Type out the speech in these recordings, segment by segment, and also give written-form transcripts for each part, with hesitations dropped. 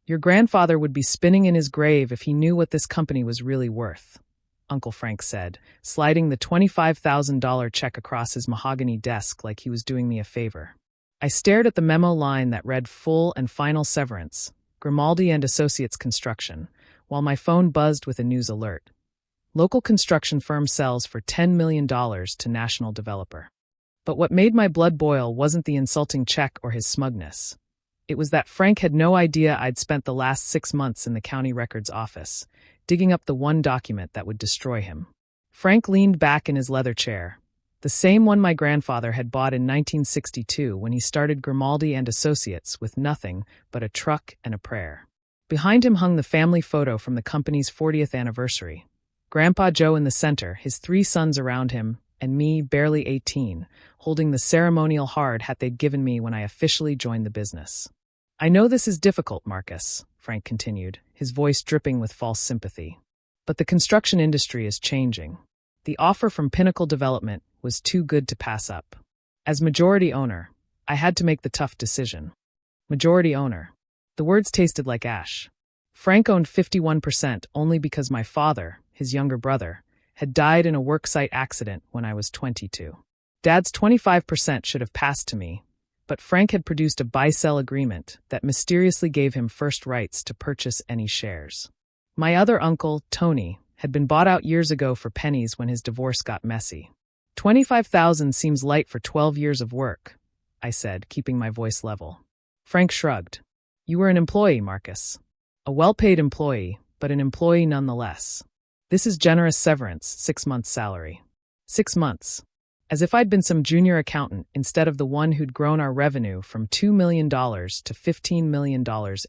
Your grandfather would be spinning in his grave if he knew what this company was really worth, Uncle Frank said, sliding the $25,000 check across his mahogany desk like he was doing me a favor. I stared at the memo line that read Full and Final Severance, Grimaldi Associates Construction, while my phone buzzed with a news alert. Local construction firm sells for $10 million to national developer. But what made my blood boil wasn't the insulting check or his smugness. It was that Frank had no idea I'd spent the last 6 months in the county records office, digging up the one document that would destroy him. Frank leaned back in his leather chair, the same one my grandfather had bought in 1962 when he started Grimaldi and Associates with nothing but a truck and a prayer. Behind him hung the family photo from the company's 40th anniversary. Grandpa Joe in the center, his 3 sons around him, and me, barely 18, holding the ceremonial hard hat they'd given me when I officially joined the business. I know this is difficult, Marcus, Frank continued, his voice dripping with false sympathy. But the construction industry is changing. The offer from Pinnacle Development was too good to pass up. As majority owner, I had to make the tough decision. Majority owner. The words tasted like ash. Frank owned 51% only because my father, his younger brother, had died in a worksite accident when I was 22. Dad's 25% should have passed to me, but Frank had produced a buy-sell agreement that mysteriously gave him first rights to purchase any shares. My other uncle, Tony, had been bought out years ago for pennies when his divorce got messy. $25,000 seems light for 12 years of work, I said, keeping my voice level. Frank shrugged. You were an employee, Marcus. A well-paid employee, but an employee nonetheless. This is generous severance, 6 months' salary. 6 months. As if I'd been some junior accountant instead of the one who'd grown our revenue from $2 million to $15 million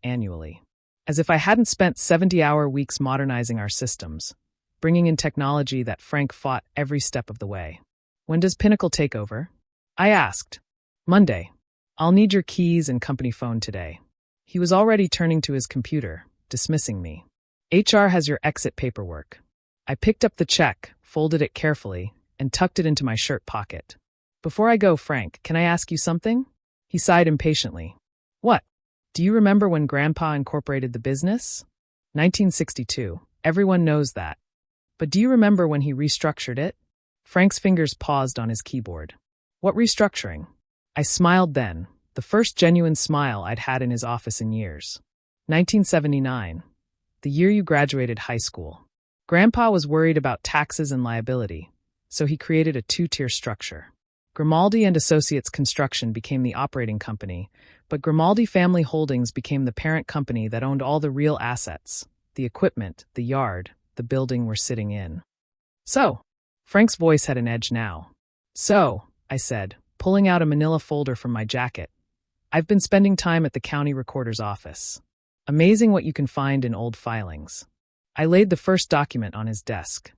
annually. As if I hadn't spent 70-hour weeks modernizing our systems, bringing in technology that Frank fought every step of the way. When does Pinnacle take over? I asked. Monday. I'll need your keys and company phone today. He was already turning to his computer, dismissing me. HR has your exit paperwork. I picked up the check, folded it carefully, and tucked it into my shirt pocket. Before I go, Frank, can I ask you something? He sighed impatiently. What? Do you remember when Grandpa incorporated the business? 1962. Everyone knows that. But do you remember when he restructured it? Frank's fingers paused on his keyboard. What restructuring? I smiled then, the first genuine smile I'd had in his office in years. 1979. The year you graduated high school. Grandpa was worried about taxes and liability, so he created a 2-tier structure. Grimaldi and Associates Construction became the operating company, but Grimaldi Family Holdings became the parent company that owned all the real assets, the equipment, the yard, the building we're sitting in. So, Frank's voice had an edge now. So, I said, pulling out a manila folder from my jacket, I've been spending time at the county recorder's office. Amazing what you can find in old filings. I laid the first document on his desk.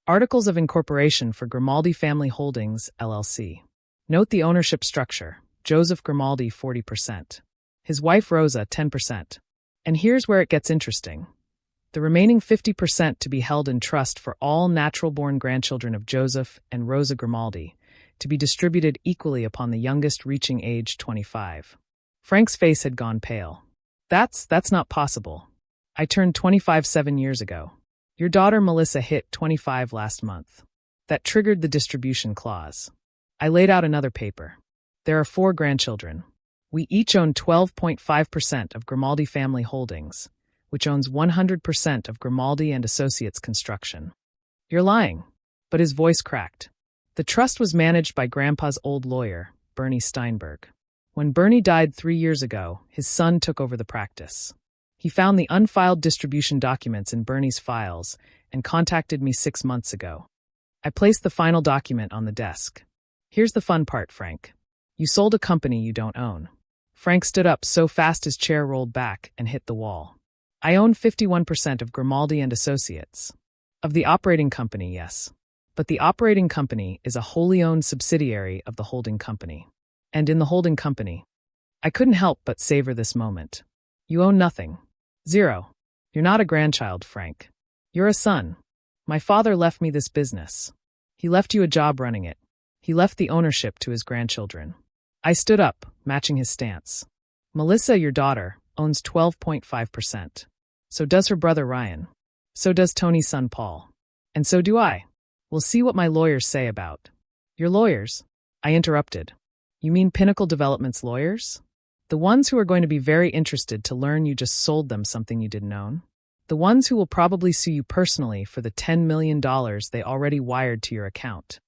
Articles of Incorporation for Grimaldi Family Holdings, LLC. Note the ownership structure. Joseph Grimaldi, 40%. His wife, Rosa, 10%. And here's where it gets interesting. The remaining 50% to be held in trust for all natural-born grandchildren of Joseph and Rosa Grimaldi, to be distributed equally upon the youngest reaching age 25. Frank's face had gone pale. That's not possible. I turned 25 7 years ago. Your daughter Melissa hit 25 last month. That triggered the distribution clause. I laid out another paper. There are 4 grandchildren. We each own 12.5% of Grimaldi Family Holdings, which owns 100% of Grimaldi and Associates Construction. You're lying. But his voice cracked. The trust was managed by Grandpa's old lawyer, Bernie Steinberg. When Bernie died 3 years ago, his son took over the practice. He found the unfiled distribution documents in Bernie's files and contacted me 6 months ago. I placed the final document on the desk. Here's the fun part, Frank. You sold a company you don't own. Frank stood up so fast his chair rolled back and hit the wall. I own 51% of Grimaldi and Associates. Of the operating company, yes. But the operating company is a wholly owned subsidiary of the holding company. And in the holding company, I couldn't help but savor this moment. You own nothing. 0. You're not a grandchild, Frank. You're a son. My father left me this business. He left you a job running it. He left the ownership to his grandchildren. I stood up, matching his stance. Melissa, your daughter, owns 12.5%. So does her brother Ryan. So does Tony's son Paul. And so do I. We'll see what my lawyers say about. Your lawyers? I interrupted. You mean Pinnacle Development's lawyers? The ones who are going to be very interested to learn you just sold them something you didn't own? The ones who will probably sue you personally for the $10 million they already wired to your account.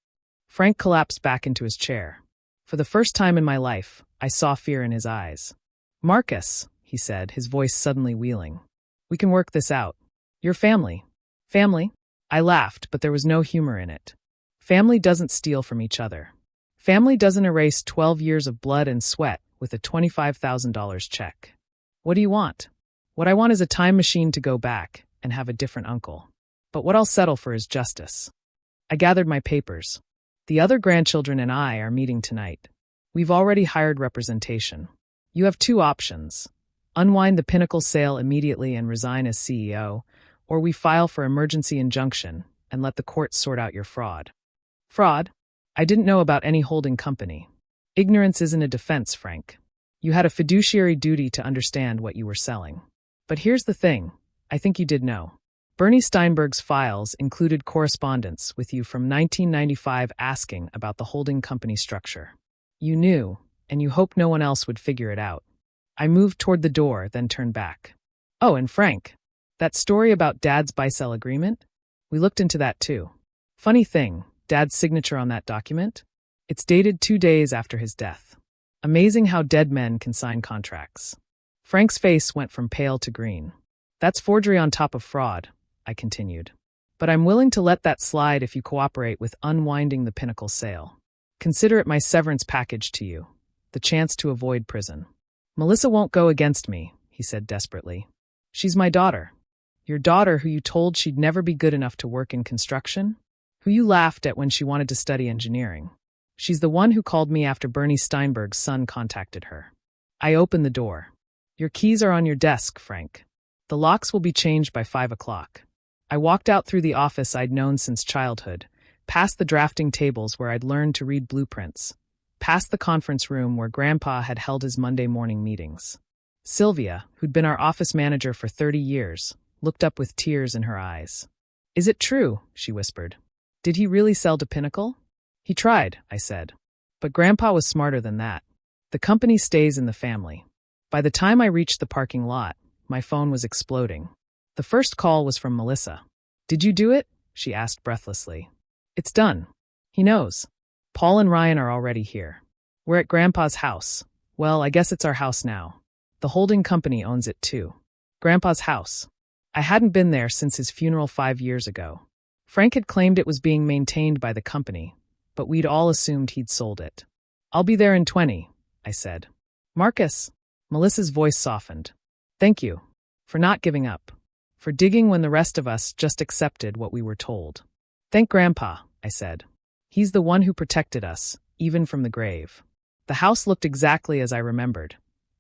Frank collapsed back into his chair. For the first time in my life, I saw fear in his eyes. Marcus, he said, his voice suddenly wheeling. We can work this out. Your family. Family? I laughed, but there was no humor in it. Family doesn't steal from each other. Family doesn't erase 12 years of blood and sweat with a $25,000 check. What do you want? What I want is a time machine to go back and have a different uncle. But what I'll settle for is justice. I gathered my papers. The other grandchildren and I are meeting tonight. We've already hired representation. You have two options. Unwind the Pinnacle sale immediately and resign as CEO, or we file for emergency injunction and let the courts sort out your fraud. Fraud? I didn't know about any holding company. Ignorance isn't a defense, Frank. You had a fiduciary duty to understand what you were selling. But here's the thing, I think you did know. Bernie Steinberg's files included correspondence with you from 1995 asking about the holding company structure. You knew, and you hoped no one else would figure it out. I moved toward the door, then turned back. Oh, and Frank, that story about Dad's buy-sell agreement? We looked into that too. Funny thing, Dad's signature on that document? It's dated 2 days after his death. Amazing how dead men can sign contracts. Frank's face went from pale to green. That's forgery on top of fraud, I continued. But I'm willing to let that slide if you cooperate with unwinding the Pinnacle sale. Consider it my severance package to you, the chance to avoid prison. Melissa won't go against me, he said desperately. She's my daughter. Your daughter who you told she'd never be good enough to work in construction? Who you laughed at when she wanted to study engineering. She's the one who called me after Bernie Steinberg's son contacted her. I opened the door. Your keys are on your desk, Frank. The locks will be changed by 5 o'clock. I walked out through the office I'd known since childhood, past the drafting tables where I'd learned to read blueprints, past the conference room where Grandpa had held his Monday morning meetings. Sylvia, who'd been our office manager for 30 years, looked up with tears in her eyes. Is it true? She whispered. Did he really sell to Pinnacle? He tried, I said. But Grandpa was smarter than that. The company stays in the family. By the time I reached the parking lot, my phone was exploding. The first call was from Melissa. Did you do it? She asked breathlessly. It's done. He knows. Paul and Ryan are already here. We're at Grandpa's house. Well, I guess it's our house now. The holding company owns it too. Grandpa's house. I hadn't been there since his funeral 5 years ago. Frank had claimed it was being maintained by the company, but we'd all assumed he'd sold it. I'll be there in 20, I said. Marcus. Melissa's voice softened. Thank you. For not giving up. For digging when the rest of us just accepted what we were told. Thank Grandpa, I said. He's the one who protected us, even from the grave. The house looked exactly as I remembered.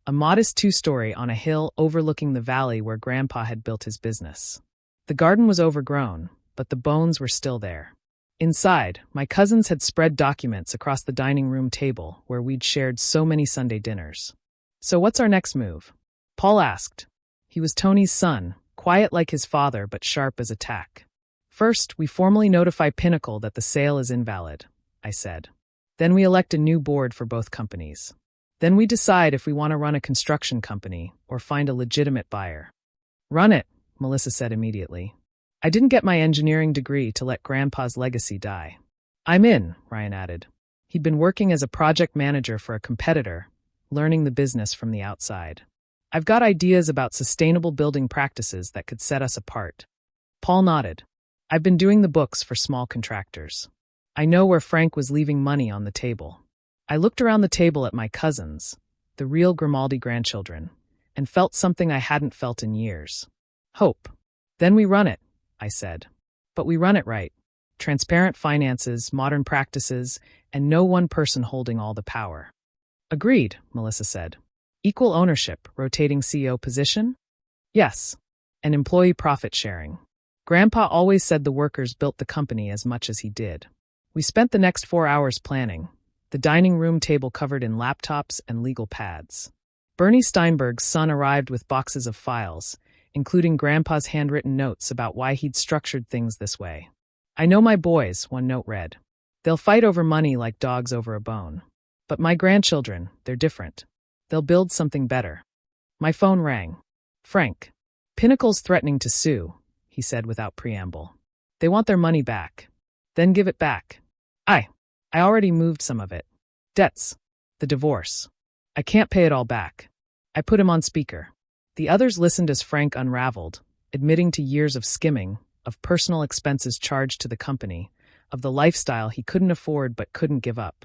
A modest 2-story on a hill overlooking the valley where Grandpa had built his business. The garden was overgrown, but the bones were still there. Inside, my cousins had spread documents across the dining room table where we'd shared so many Sunday dinners. So what's our next move? Paul asked. He was Tony's son, quiet like his father but sharp as a tack. First, we formally notify Pinnacle that the sale is invalid, I said. Then we elect a new board for both companies. Then we decide if we want to run a construction company or find a legitimate buyer. Run it, Melissa said immediately. I didn't get my engineering degree to let Grandpa's legacy die. I'm in, Ryan added. He'd been working as a project manager for a competitor, learning the business from the outside. I've got ideas about sustainable building practices that could set us apart. Paul nodded. I've been doing the books for small contractors. I know where Frank was leaving money on the table. I looked around the table at my cousins, the real Grimaldi grandchildren, and felt something I hadn't felt in years. Hope. Then we run it, I said. But we run it right. Transparent finances, modern practices, and no one person holding all the power. Agreed, Melissa said. Equal ownership, rotating CEO position? Yes. And employee profit sharing. Grandpa always said the workers built the company as much as he did. We spent the next 4 hours planning, the dining room table covered in laptops and legal pads. Bernie Steinberg's son arrived with boxes of files, including Grandpa's handwritten notes about why he'd structured things this way. "I know my boys," one note read. "They'll fight over money like dogs over a bone. But my grandchildren, they're different. They'll build something better." My phone rang. "Frank. Pinnacle's threatening to sue," he said without preamble. "They want their money back. Then give it back." I already moved some of it. Debts. The divorce. I can't pay it all back." I put him on speaker. The others listened as Frank unraveled, admitting to years of skimming, of personal expenses charged to the company, of the lifestyle he couldn't afford but couldn't give up.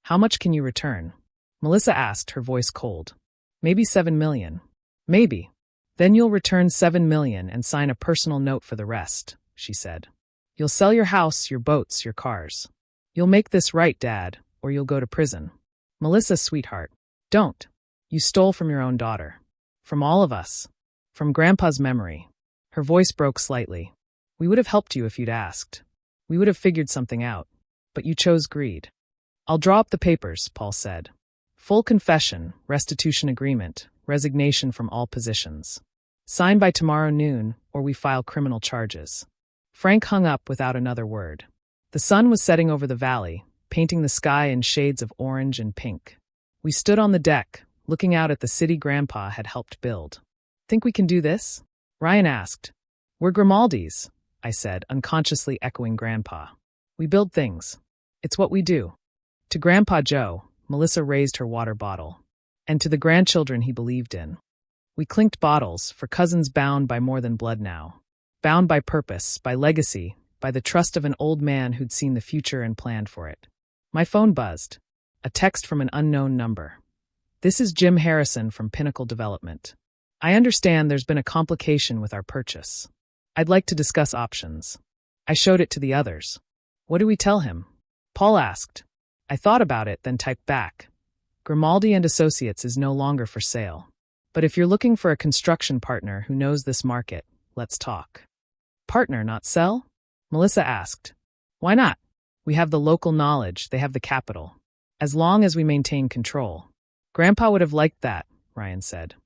"How much can you return?" Melissa asked, her voice cold. "Maybe $7 million. Maybe. Then you'll return $7 million and sign a personal note for the rest," she said. "You'll sell your house, your boats, your cars. You'll make this right, Dad, or you'll go to prison." "Melissa, sweetheart. Don't. You stole from your own daughter. From all of us. From Grandpa's memory." Her voice broke slightly. "We would have helped you if you'd asked. We would have figured something out. But you chose greed." "I'll draw up the papers," Paul said. "Full confession, restitution agreement, resignation from all positions. Sign by tomorrow noon, or we file criminal charges." Frank hung up without another word. The sun was setting over the valley, painting the sky in shades of orange and pink. We stood on the deck, looking out at the city Grandpa had helped build. "Think we can do this?" Ryan asked. "We're Grimaldis," I said, unconsciously echoing Grandpa. "We build things. It's what we do." To Grandpa Joe, Melissa raised her water bottle. And to the grandchildren he believed in. We clinked bottles for cousins bound by more than blood now. Bound by purpose, by legacy, by the trust of an old man who'd seen the future and planned for it. My phone buzzed. A text from an unknown number. "This is Jim Harrison from Pinnacle Development. I understand there's been a complication with our purchase. I'd like to discuss options." I showed it to the others. "What do we tell him?" Paul asked. I thought about it, then typed back. "Grimaldi Associates is no longer for sale. But if you're looking for a construction partner who knows this market, let's talk." "Partner, not sell?" Melissa asked. "Why not? We have the local knowledge, they have the capital. As long as we maintain control." "Grandpa would have liked that," Ryan said.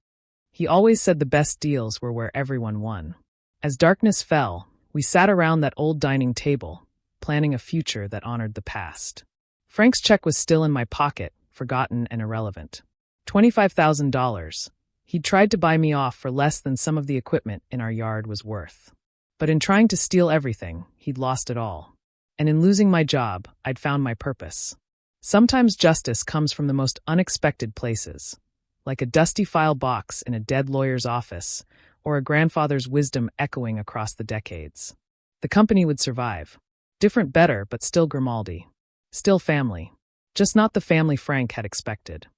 "He always said the best deals were where everyone won." As darkness fell, we sat around that old dining table, planning a future that honored the past. Frank's check was still in my pocket, forgotten and irrelevant. $25,000. He'd tried to buy me off for less than some of the equipment in our yard was worth. But in trying to steal everything, he'd lost it all. And in losing my job, I'd found my purpose. Sometimes justice comes from the most unexpected places, like a dusty file box in a dead lawyer's office, or a grandfather's wisdom echoing across the decades. The company would survive. Different, better, but still Grimaldi. Still family. Just not the family Frank had expected.